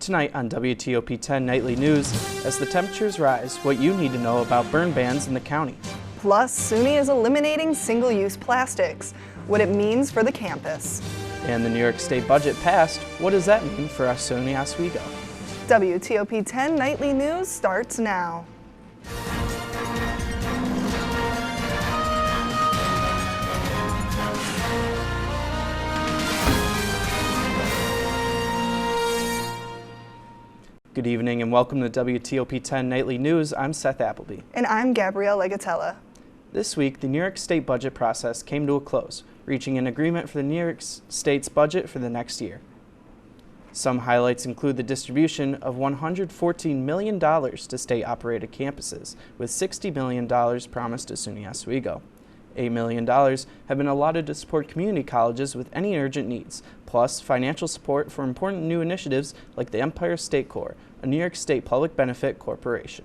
Tonight on WTOP-10 Nightly News, as the temperatures rise, what you need to know about burn bans in the county. Plus, SUNY is eliminating single-use plastics, what it means for the campus. And the New York State budget passed. What does that mean for us SUNY Oswego? WTOP-10 Nightly News starts now. Good evening and welcome to WTOP-10 Nightly News. I'm Seth Appleby. And I'm Gabrielle Legatella. This week, the New York State budget process came to a close, reaching an agreement for the New York State's budget for the next year. Some highlights include the distribution of $114 million to state-operated campuses, with $60 million promised to SUNY Oswego. $8 million have been allotted to support community colleges with any urgent needs, plus financial support for important new initiatives like the Empire State Corps, a New York State public benefit corporation.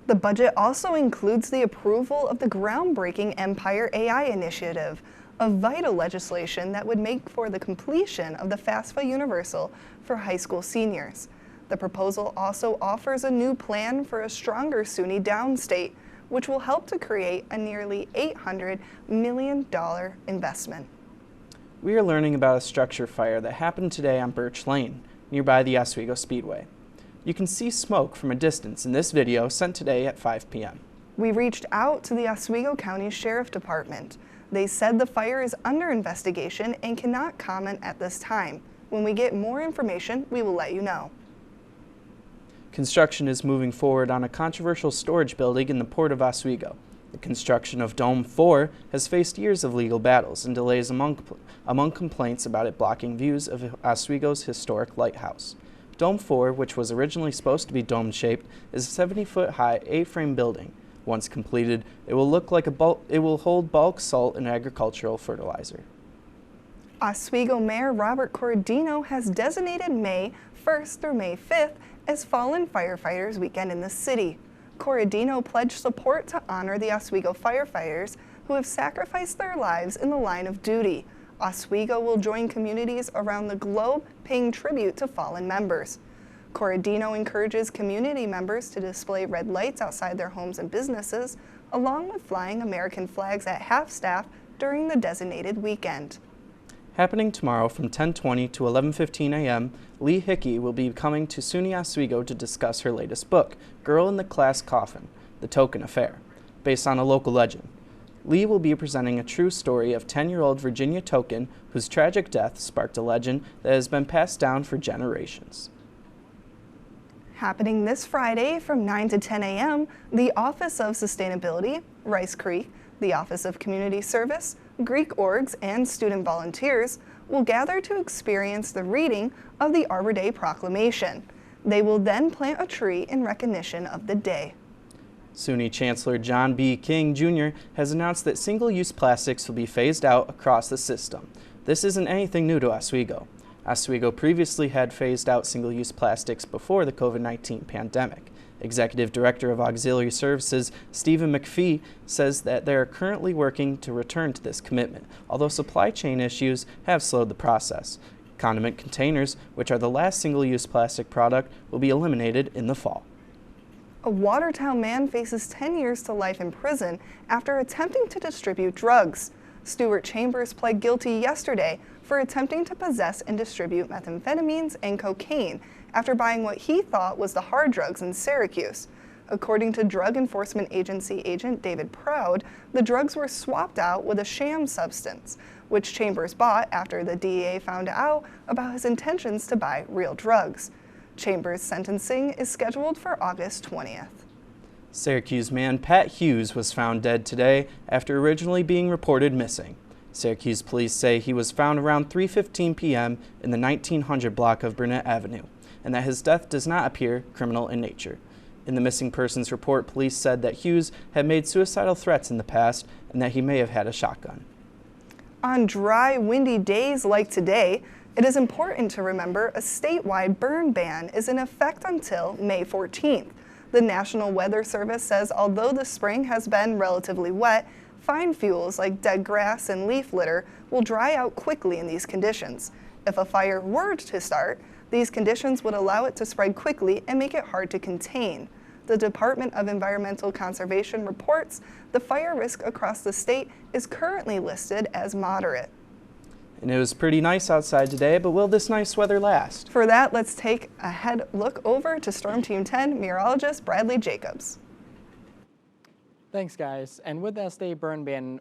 The budget also includes the approval of the groundbreaking Empire AI initiative, a vital legislation that would make for the completion of the FAFSA Universal for high school seniors. The proposal also offers a new plan for a stronger SUNY downstate, which will help to create a nearly $800 million investment. We are learning about a structure fire that happened today on Birch Lane, nearby the Oswego Speedway. You can see smoke from a distance in this video sent today at 5 p.m. We reached out to the Oswego County Sheriff Department. They said the fire is under investigation and cannot comment at this time. When we get more information, we will let you know. Construction is moving forward on a controversial storage building in the Port of Oswego. The construction of Dome 4 has faced years of legal battles and delays among complaints about it blocking views of Oswego's historic lighthouse. Dome 4, which was originally supposed to be dome-shaped, is a 70-foot-high A-frame building. Once completed, it will look like it will hold bulk salt and agricultural fertilizer. Oswego Mayor Robert Corradino has designated May 1st through May 5th as Fallen Firefighters Weekend in the city. Corradino pledged support to honor the Oswego firefighters who have sacrificed their lives in the line of duty. Oswego will join communities around the globe paying tribute to fallen members. Corradino encourages community members to display red lights outside their homes and businesses, along with flying American flags at half-staff during the designated weekend. Happening tomorrow from 10:20 to 11:15 a.m., Lee Hickey will be coming to SUNY Oswego to discuss her latest book, Girl in the Class Coffin, The Token Affair, based on a local legend. Lee will be presenting a true story of 10-year-old Virginia Token, whose tragic death sparked a legend that has been passed down for generations. Happening this Friday from 9 to 10 a.m., the Office of Sustainability, Rice Creek, the Office of Community Service, Greek orgs, and student volunteers will gather to experience the reading of the Arbor Day Proclamation. They will then plant a tree in recognition of the day. SUNY Chancellor John B. King, Jr. has announced that single-use plastics will be phased out across the system. This isn't anything new to Oswego. Oswego previously had phased out single-use plastics before the COVID-19 pandemic. Executive Director of Auxiliary Services Stephen McPhee says that they are currently working to return to this commitment, although supply chain issues have slowed the process. Condiment containers, which are the last single-use plastic product, will be eliminated in the fall. A Watertown man faces 10 years to life in prison after attempting to distribute drugs. Stuart Chambers pled guilty yesterday for attempting to possess and distribute methamphetamines and cocaine after buying what he thought was the hard drugs in Syracuse. According to Drug Enforcement Agency agent David Proud, the drugs were swapped out with a sham substance, which Chambers bought after the DEA found out about his intentions to buy real drugs. Chambers' sentencing is scheduled for August 20th. Syracuse man Pat Hughes was found dead today after originally being reported missing. Syracuse police say he was found around 3:15 p.m. in the 1900 block of Burnett Avenue, and that his death does not appear criminal in nature. In the missing persons report, police said that Hughes had made suicidal threats in the past and that he may have had a shotgun. On dry, windy days like today, it is important to remember a statewide burn ban is in effect until May 14th. The National Weather Service says although the spring has been relatively wet, fine fuels like dead grass and leaf litter will dry out quickly in these conditions. If a fire were to start, These conditions would allow it to spread quickly and make it hard to contain. The Department of Environmental Conservation reports the fire risk across the state is currently listed as moderate. And it was pretty nice outside today, but will this nice weather last? For that, let's take a head look over to Storm Team 10 meteorologist Bradley Jacobs. Thanks, guys. And with that state burn ban,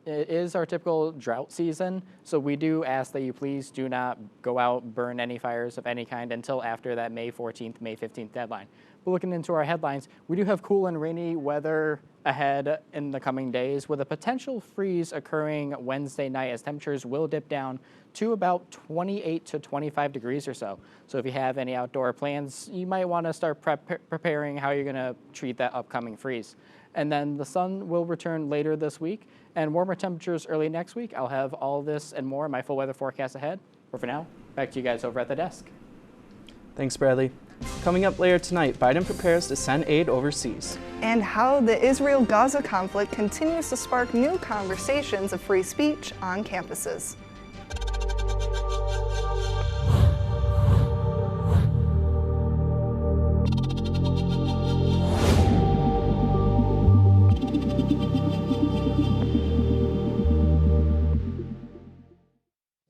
it is our typical drought season, so we do ask that you please do not go out, burn any fires of any kind until after that May 14th, May 15th deadline. But looking into our headlines, we do have cool and rainy weather ahead in the coming days, with a potential freeze occurring Wednesday night as temperatures will dip down to about 28 to 25 degrees or so. So if you have any outdoor plans, you might want to start preparing how you're going to treat that upcoming freeze. And then the sun will return later this week and warmer temperatures early next week. I'll have all this and more in my full weather forecast ahead. But for now, back to you guys over at the desk. Thanks, Bradley. Coming up later tonight, Biden prepares to send aid overseas. And how the Israel-Gaza conflict continues to spark new conversations of free speech on campuses.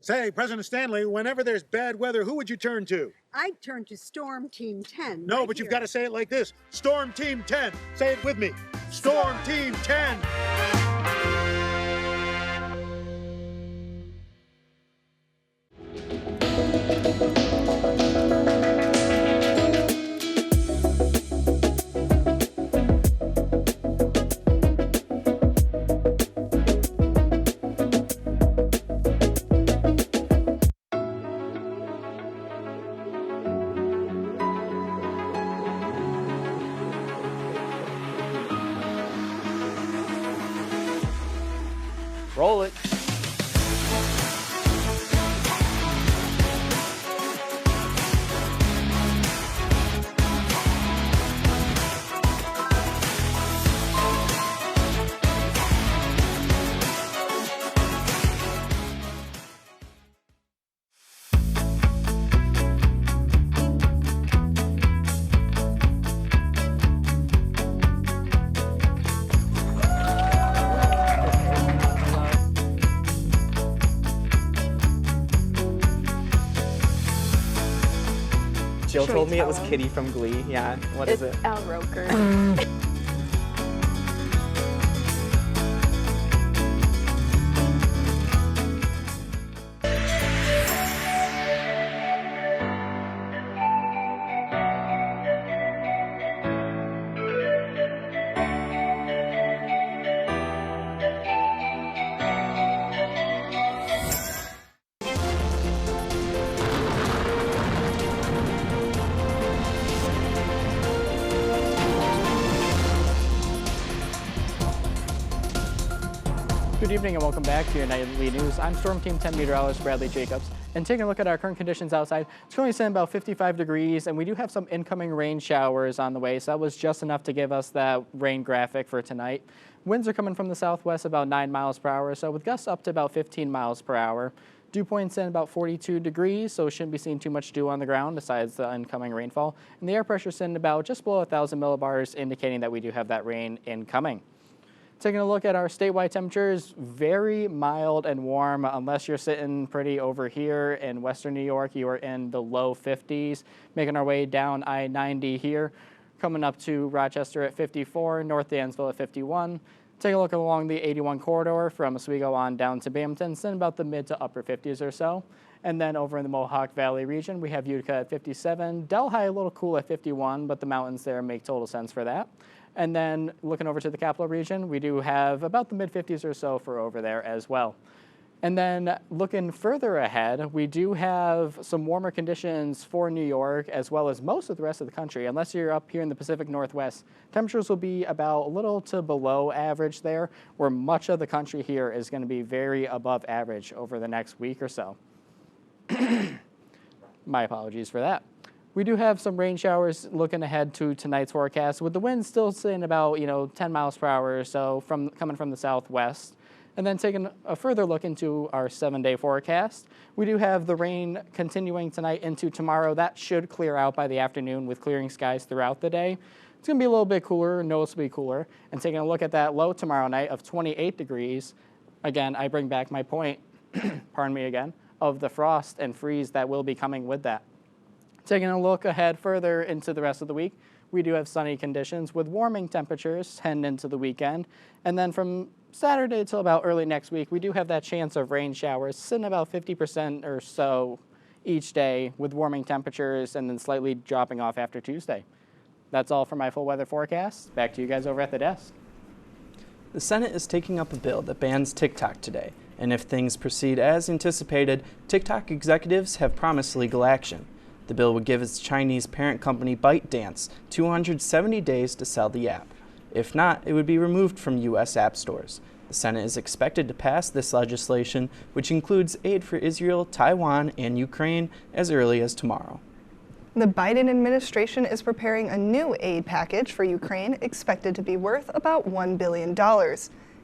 Say, President Stanley, whenever there's bad weather, who would you turn to? I'd turn to Storm Team 10. No, right but you've here. got to say it like this. Storm Team 10. Say it with me. Storm Team 10. Roll it. Jill told me it was Kitty from Glee. Yeah, what is it? Al Roker. Good evening and welcome back to your nightly news. I'm Storm Team 10 meteorologist Bradley Jacobs, and taking a look at our current conditions outside, it's currently sitting about 55 degrees, and we do have some incoming rain showers on the way, so that was just enough to give us that rain graphic for tonight. Winds are coming from the southwest about 9 miles per hour, so with gusts up to about 15 miles per hour. Dew point's in about 42 degrees, so shouldn't be seeing too much dew on the ground besides the incoming rainfall. And the air pressure's in about just below 1,000 millibars, indicating that we do have that rain incoming. Taking a look at our statewide temperatures, very mild and warm unless you're sitting pretty over here in western New York. You are in the low 50s. Making our way down I-90 here, coming up to Rochester at 54, North Dansville at 51. Take a look along the 81 corridor from Oswego on down to Binghamton, it's in about the mid to upper 50s or so. And then over in the Mohawk Valley region, we have Utica at 57, Delhi a little cool at 51, but the mountains there make total sense for that. And then looking over to the capital region, we do have about the mid-50s or so for over there as well. And then looking further ahead, we do have some warmer conditions for New York as well as most of the rest of the country. Unless you're up here in the Pacific Northwest, temperatures will be about a little to below average there, where much of the country here is going to be very above average over the next week or so. My apologies for that. We do have some rain showers looking ahead to tonight's forecast, with the wind still sitting about 10 miles per hour or so coming from the southwest. And then taking a further look into our 7-day forecast, we do have the rain continuing tonight into tomorrow. That should clear out by the afternoon with clearing skies throughout the day. It's going to be a little bit cooler, noticeably cooler. And taking a look at that low tomorrow night of 28 degrees, again, I bring back my point, pardon me again, of the frost and freeze that will be coming with that. Taking a look ahead further into the rest of the week, we do have sunny conditions with warming temperatures heading into the weekend. And then from Saturday till about early next week, we do have that chance of rain showers, sitting about 50% or so each day with warming temperatures and then slightly dropping off after Tuesday. That's all for my full weather forecast. Back to you guys over at the desk. The Senate is taking up a bill that bans TikTok today, and if things proceed as anticipated, TikTok executives have promised legal action. The bill would give its Chinese parent company ByteDance 270 days to sell the app. If not, it would be removed from U.S. app stores. The Senate is expected to pass this legislation, which includes aid for Israel, Taiwan, and Ukraine, as early as tomorrow. The Biden administration is preparing a new aid package for Ukraine expected to be worth about $1 billion.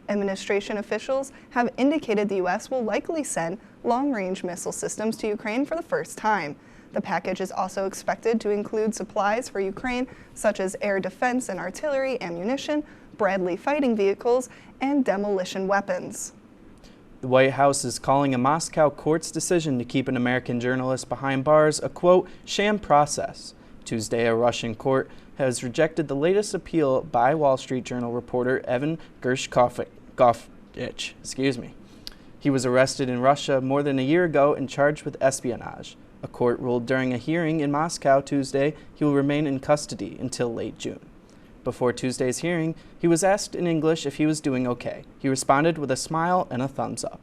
Administration officials have indicated the U.S. will likely send long-range missile systems to Ukraine for the first time. The package is also expected to include supplies for Ukraine, such as air defense and artillery, ammunition, Bradley fighting vehicles, and demolition weapons. The White House is calling a Moscow court's decision to keep an American journalist behind bars a, quote, sham process. Tuesday, a Russian court has rejected the latest appeal by Wall Street Journal reporter Evan Gershkovich. He was arrested in Russia more than a year ago and charged with espionage. A court ruled during a hearing in Moscow Tuesday he will remain in custody until late June. Before Tuesday's hearing, he was asked in English if he was doing okay. He responded with a smile and a thumbs up.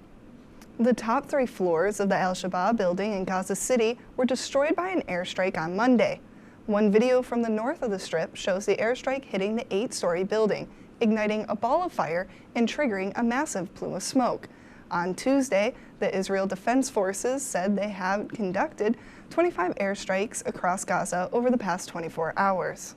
The top 3 floors of the Al-Shabaab building in Gaza City were destroyed by an airstrike on Monday. One video from the north of the Strip shows the airstrike hitting the 8-story building, igniting a ball of fire and triggering a massive plume of smoke. On Tuesday, the Israel Defense Forces said they have conducted 25 airstrikes across Gaza over the past 24 hours.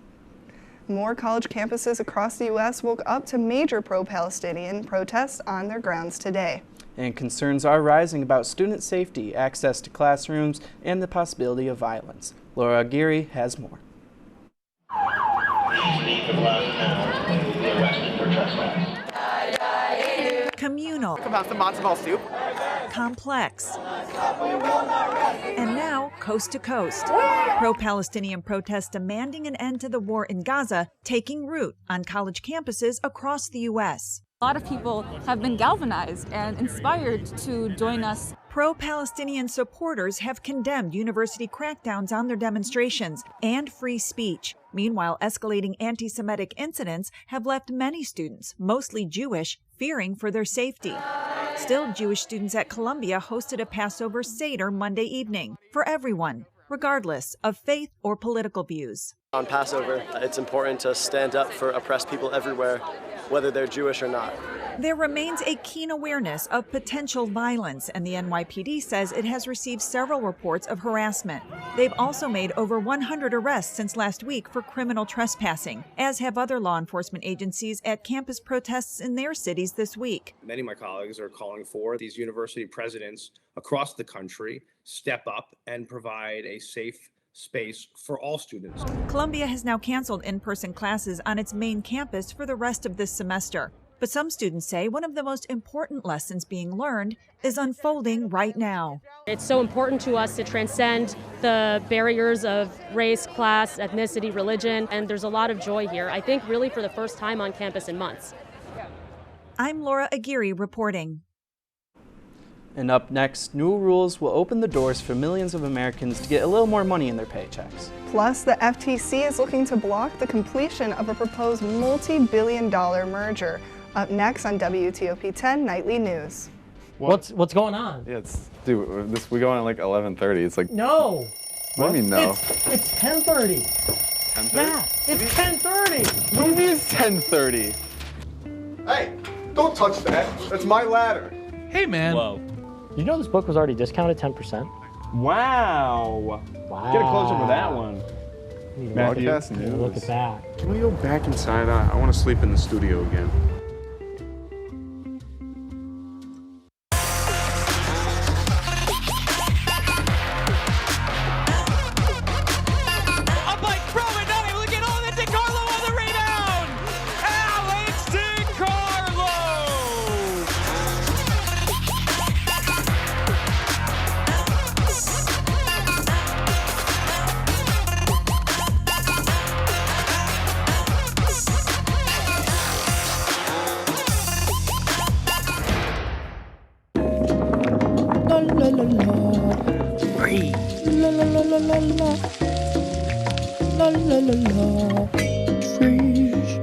More college campuses across the U.S. woke up to major pro-Palestinian protests on their grounds today. And concerns are rising about student safety, access to classrooms, and the possibility of violence. Laura Aguirre has more. Communal. About some matzo ball soup. Complex. And now, coast to coast. Pro-Palestinian protests demanding an end to the war in Gaza taking root on college campuses across the U.S. A lot of people have been galvanized and inspired to join us. Pro-Palestinian supporters have condemned university crackdowns on their demonstrations and free speech. Meanwhile, escalating anti-Semitic incidents have left many students, mostly Jewish, fearing for their safety. Still, Jewish students at Columbia hosted a Passover Seder Monday evening for everyone, regardless of faith or political views. On Passover, it's important to stand up for oppressed people everywhere, whether they're Jewish or not. There remains a keen awareness of potential violence, and the NYPD says it has received several reports of harassment. They've also made over 100 arrests since last week for criminal trespassing, as have other law enforcement agencies at campus protests in their cities this week. Many of my colleagues are calling for these university presidents across the country step up and provide a safe space for all students. Columbia has now canceled in-person classes on its main campus for the rest of this semester. But some students say one of the most important lessons being learned is unfolding right now. It's so important to us to transcend the barriers of race, class, ethnicity, religion, and there's a lot of joy here. I think really for the first time on campus in months. I'm Laura Aguirre reporting. And up next, new rules will open the doors for millions of Americans to get a little more money in their paychecks. Plus, the FTC is looking to block the completion of a proposed multi-billion-dollar merger. Up next on WTOP-10 Nightly News. What's going on? Yeah, we go on at like 11:30. It's like no. What do you mean no? It's 10:30. 10:30? Yeah, it's 10:30. What do you mean it's 10:30? Hey, don't touch that. That's my ladder. Hey, man. Whoa. You know this book was already discounted 10%? Wow. Get a close-up of that one. Broadcast news. Look at that. Can we go back inside? I want to sleep in the studio again. la la la. La la la la. Trees.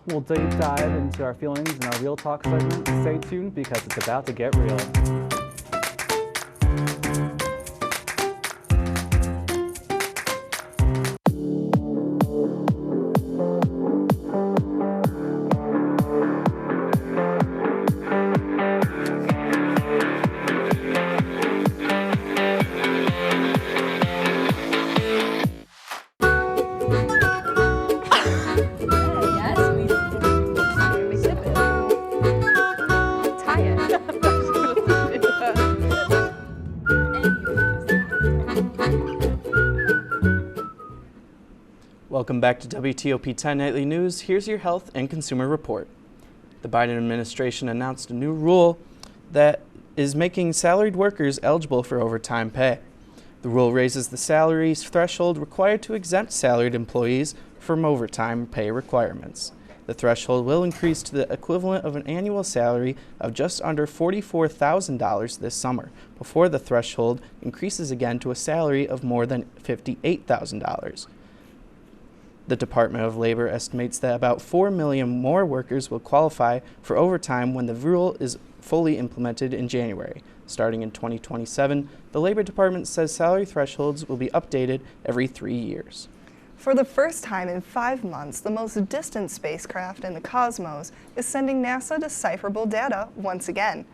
We'll deep dive into our feelings in our Real Talk segment. Stay tuned because it's about to get real. Welcome back to WTOP-10 Nightly News. Here's your health and consumer report. The Biden administration announced a new rule that is making salaried workers eligible for overtime pay. The rule raises the salary threshold required to exempt salaried employees from overtime pay requirements. The threshold will increase to the equivalent of an annual salary of just under $44,000 this summer, before the threshold increases again to a salary of more than $58,000. The Department of Labor estimates that about 4 million more workers will qualify for overtime when the rule is fully implemented in January. Starting in 2027, the Labor Department says salary thresholds will be updated every 3 years. For the first time in 5 months, the most distant spacecraft in the cosmos is sending NASA decipherable data once again.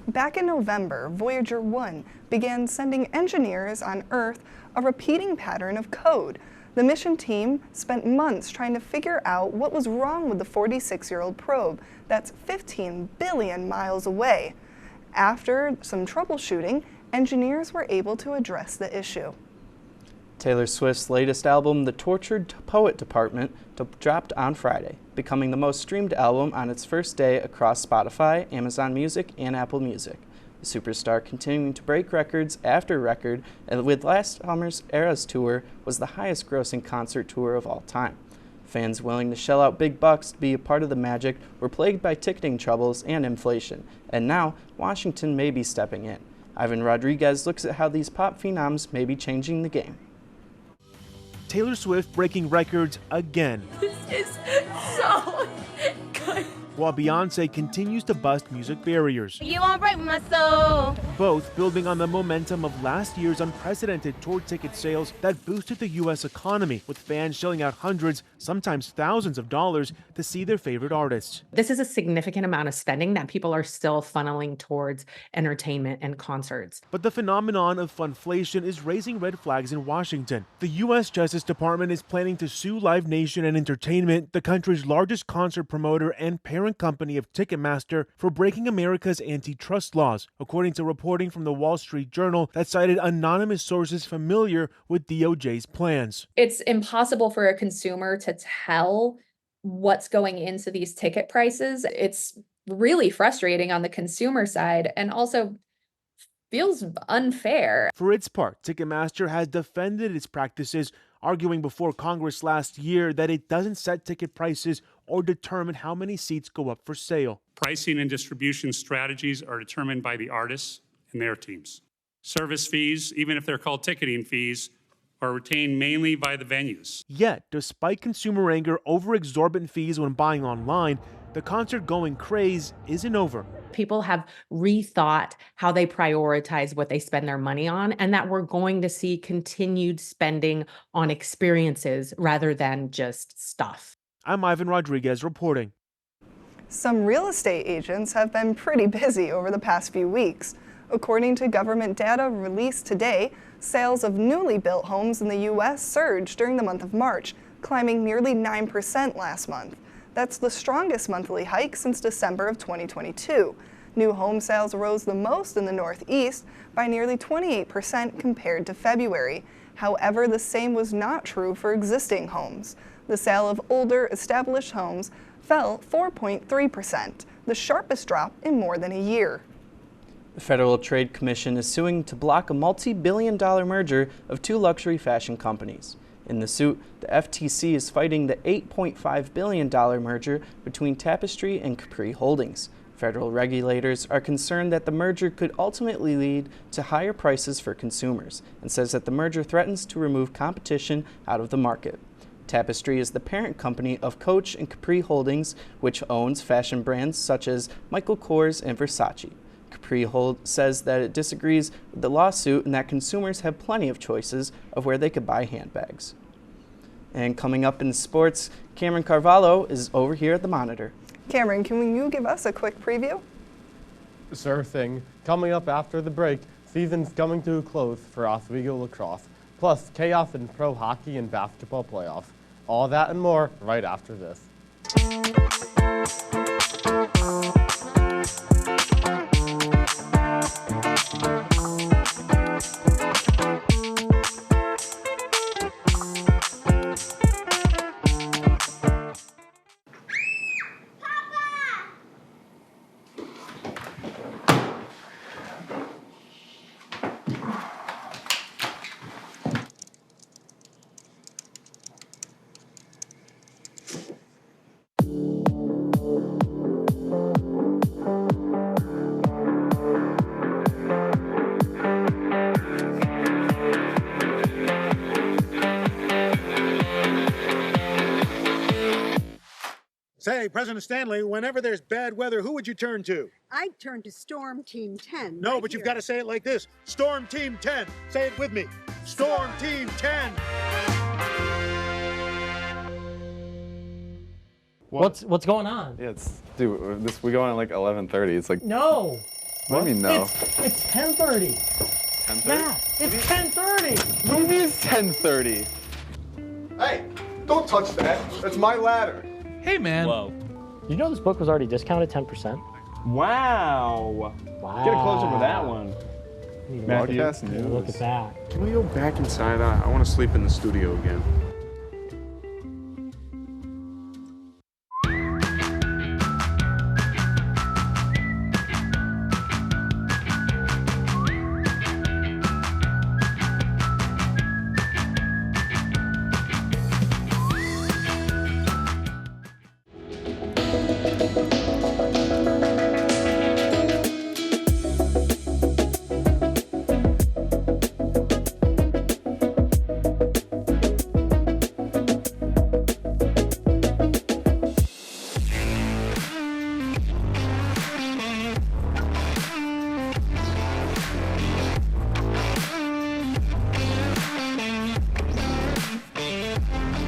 Back in November, Voyager 1 began sending engineers on Earth a repeating pattern of code. The mission team spent months trying to figure out what was wrong with the 46-year-old probe that's 15 billion miles away. After some troubleshooting, engineers were able to address the issue. Taylor Swift's latest album, The Tortured Poet Department, dropped on Friday, becoming the most streamed album on its first day across Spotify, Amazon Music, and Apple Music. The superstar continuing to break records after record, and with last summer's Eras Tour was the highest grossing concert tour of all time. Fans willing to shell out big bucks to be a part of the magic were plagued by ticketing troubles and inflation, and now Washington may be stepping in. Ivan Rodriguez looks at how these pop phenoms may be changing the game. Taylor Swift breaking records again. This is so good. While Beyonce continues to bust music barriers. You won't break my soul. Both building on the momentum of last year's unprecedented tour ticket sales that boosted the U.S. economy, with fans shelling out hundreds, sometimes thousands of dollars to see their favorite artists. This is a significant amount of spending that people are still funneling towards entertainment and concerts. But the phenomenon of funflation is raising red flags in Washington. The U.S. Justice Department is planning to sue Live Nation and Entertainment, the country's largest concert promoter and parent company of Ticketmaster, for breaking America's antitrust laws, according to reporting from the Wall Street Journal that cited anonymous sources familiar with DOJ's plans. It's impossible for a consumer to tell what's going into these ticket prices. It's really frustrating on the consumer side and also feels unfair. For its part, Ticketmaster has defended its practices, arguing before Congress last year that it doesn't set ticket prices or determine how many seats go up for sale. Pricing and distribution strategies are determined by the artists and their teams. Service fees, even if they're called ticketing fees, are retained mainly by the venues. Yet, despite consumer anger over exorbitant fees when buying online, the concert-going craze isn't over. People have rethought how they prioritize what they spend their money on, and that we're going to see continued spending on experiences rather than just stuff. I'm Ivan Rodriguez reporting. Some real estate agents have been pretty busy over the past few weeks. According to government data released today, sales of newly built homes in the U.S. surged during the month of March, climbing nearly 9% last month. That's the strongest monthly hike since December of 2022. New home sales rose the most in the Northeast by nearly 28% compared to February. However, the same was not true for existing homes. The sale of older, established homes fell 4.3%, the sharpest drop in more than a year. The Federal Trade Commission is suing to block a multi-billion-dollar merger of two luxury fashion companies. In the suit, the FTC is fighting the $8.5 billion merger between Tapestry and Capri Holdings. Federal regulators are concerned that the merger could ultimately lead to higher prices for consumers and says that the merger threatens to remove competition out of the market. Tapestry is the parent company of Coach and Capri Holdings, which owns fashion brands such as Michael Kors and Versace. Capri says that it disagrees with the lawsuit and that consumers have plenty of choices of where they could buy handbags. And coming up in sports, Cameron Carvalho is over here at the monitor. Cameron, can you give us a quick preview? Sure thing. Coming up after the break, season's coming to a close for Oswego lacrosse, plus chaos in pro hockey and basketball playoffs. All that and more right after this. Say, President Stanley, whenever there's bad weather, who would you turn to? I'd turn to Storm Team 10. No, right but you've here. got to say it like this. Storm Team 10. Say it with me. Storm Team 10. What's going on? Yeah, dude, we go on at like 11:30. It's like, No. what do you mean no? It's 10:30. 10:30? Matt, it's 10:30. What do you mean it's 10:30? Hey, don't touch that. That's my ladder. Hey, man. Whoa. You know this book was already discounted 10%? Wow. Wow. Get a close up with that one. Broadcast news. Look at that. Can we go back inside? I want to sleep in the studio again.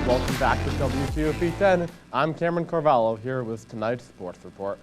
Welcome back to WTOP-10. I'm Cameron Carvalho here with tonight's sports report.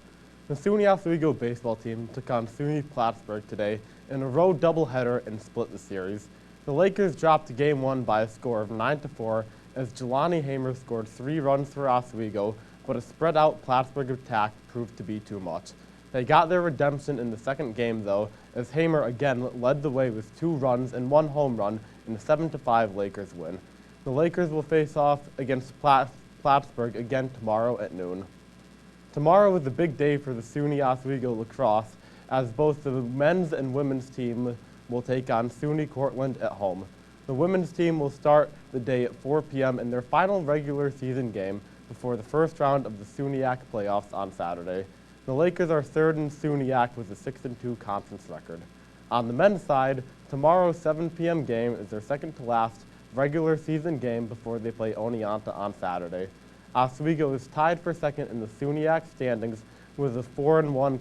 The SUNY Oswego baseball team took on SUNY Plattsburgh today in a road doubleheader and split the series. The Lakers dropped Game 1 by a score of 9-4 as Jelani Hamer scored 3 runs for Oswego, but a spread-out Plattsburgh attack proved to be too much. They got their redemption in the second game, though, as Hamer again led the way with 2 runs and 1 home run in a 7-5 Lakers win. The Lakers will face off against Plattsburgh again tomorrow at noon. Tomorrow is a big day for the SUNY Oswego lacrosse, as both the men's and women's team will take on SUNY Cortland at home. The women's team will start the day at 4 p.m. in their final regular season game before the first round of the SUNYAC playoffs on Saturday. The Lakers are third in SUNYAC with a 6-2 conference record. On the men's side, tomorrow's 7 p.m. game is their second to last regular season game before they play Oneonta on Saturday. Oswego is tied for second in the SUNYAC standings with a 4-1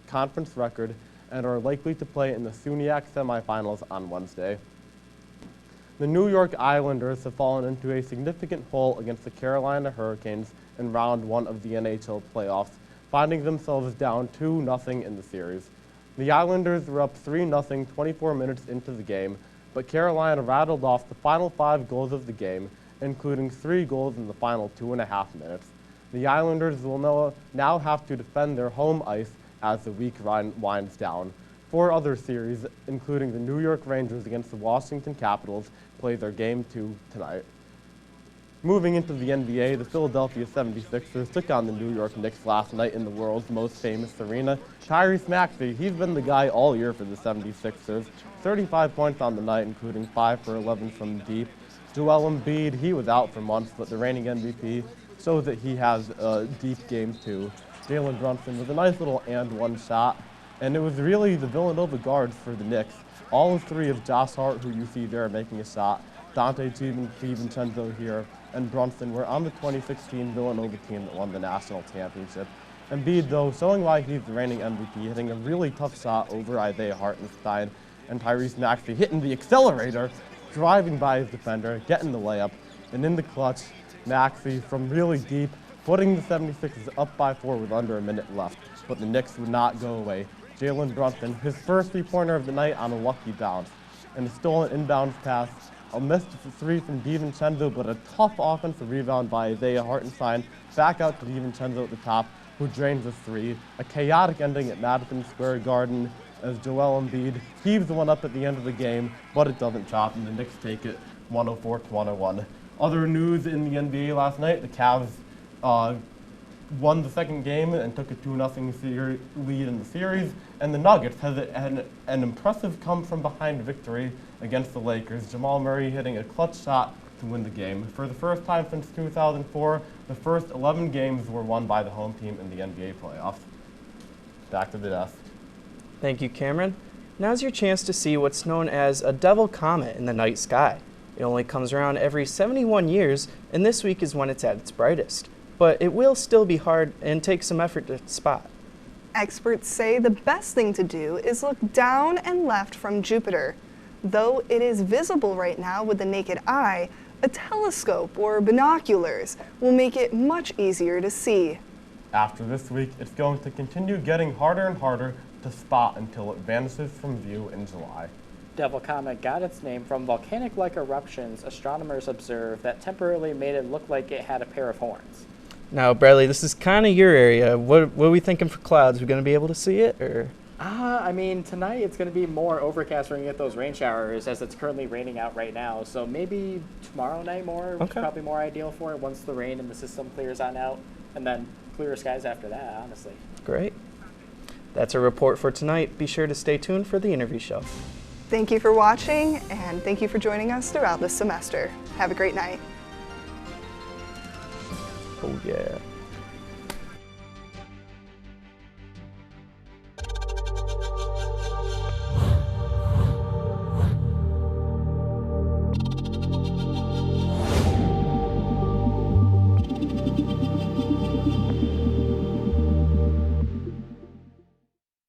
conference record and are likely to play in the SUNYAC semifinals on Wednesday. The New York Islanders have fallen into a significant hole against the Carolina Hurricanes in round 1 of the NHL playoffs, finding themselves down 2-0 in the series. The Islanders were up 3-0 24 minutes into the game, but Carolina rattled off the final 5 goals of the game, including 3 goals in the final 2.5 minutes. The Islanders will now have to defend their home ice as the week winds down. 4 other series, including the New York Rangers against the Washington Capitals, play their Game 2 tonight. Moving into the NBA, the Philadelphia 76ers took on the New York Knicks last night in the world's most famous arena. Tyrese Maxey, he's been the guy all year for the 76ers. 35 points on the night, including 5 for 11 from deep. Joel Embiid, he was out for months, but the reigning MVP shows that he has a deep game too. Jalen Brunson with a nice little and one shot. And it was really the Villanova guards for the Knicks. All three of Josh Hart, who you see there making a shot, Dante DiVincenzo here, and Brunson were on the 2016 Villanova team that won the national championship. Embiid, though, showing why he's the reigning MVP, hitting a really tough shot over Isaiah Hartenstein, and Tyrese Maxey hitting the accelerator, driving by his defender, getting the layup, and in the clutch, Maxey from really deep, putting the 76ers up by 4 with under a minute left. But the Knicks would not go away. Jalen Brunson, his first three-pointer of the night on a lucky bounce, and a stolen inbounds pass, a missed three from DiVincenzo, but a tough offensive rebound by Isaiah Hartenstein, back out to DiVincenzo at the top, who drains a three. A chaotic ending at Madison Square Garden as Joel Embiid heaves one up at the end of the game, but it doesn't chop, and the Knicks take it 104-101. Other news in the NBA last night, the Cavs won the second game and took a 2-0 lead in the series, and the Nuggets had an impressive come-from-behind victory against the Lakers. Jamal Murray hitting a clutch shot to win the game. For the first time since 2004, the first 11 games were won by the home team in the NBA playoffs. Back to the desk. Thank you, Cameron. Now's your chance to see what's known as a devil comet in the night sky. It only comes around every 71 years, and this week is when it's at its brightest. But it will still be hard and take some effort to spot. Experts say the best thing to do is look down and left from Jupiter. Though it is visible right now with the naked eye, a telescope or binoculars will make it much easier to see. After this week, it's going to continue getting harder and harder to spot until it vanishes from view in July. Devil Comet got its name from volcanic-like eruptions astronomers observed that temporarily made it look like it had a pair of horns. Now, Bradley, this is kind of your area. What are we thinking for clouds? We going to be able to see it, or? I mean, tonight it's going to be more overcast. We're going to get those rain showers as it's currently raining out right now. So maybe tomorrow night more, probably more ideal for it once the rain in the system clears on out, and then clearer skies after that, honestly. Great. That's a report for tonight. Be sure to stay tuned for the interview show. Thank you for watching, and thank you for joining us throughout this semester. Have a great night. Oh, yeah.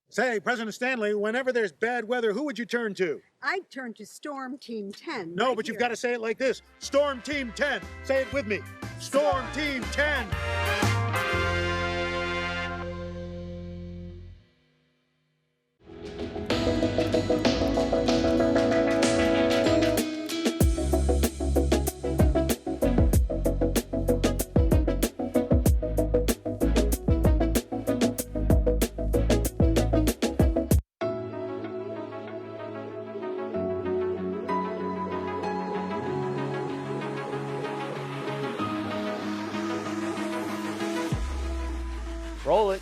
Say, President Stanley, whenever there's bad weather, who would you turn to? I'd turn to Storm Team 10. No, right but you've here. got to say it like this. Storm Team 10. Say it with me. Storm Team 10. Roll it.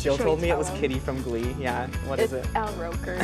Jill Should we told me it tell was him? Kitty from Glee. Yeah, what is it? Al Roker.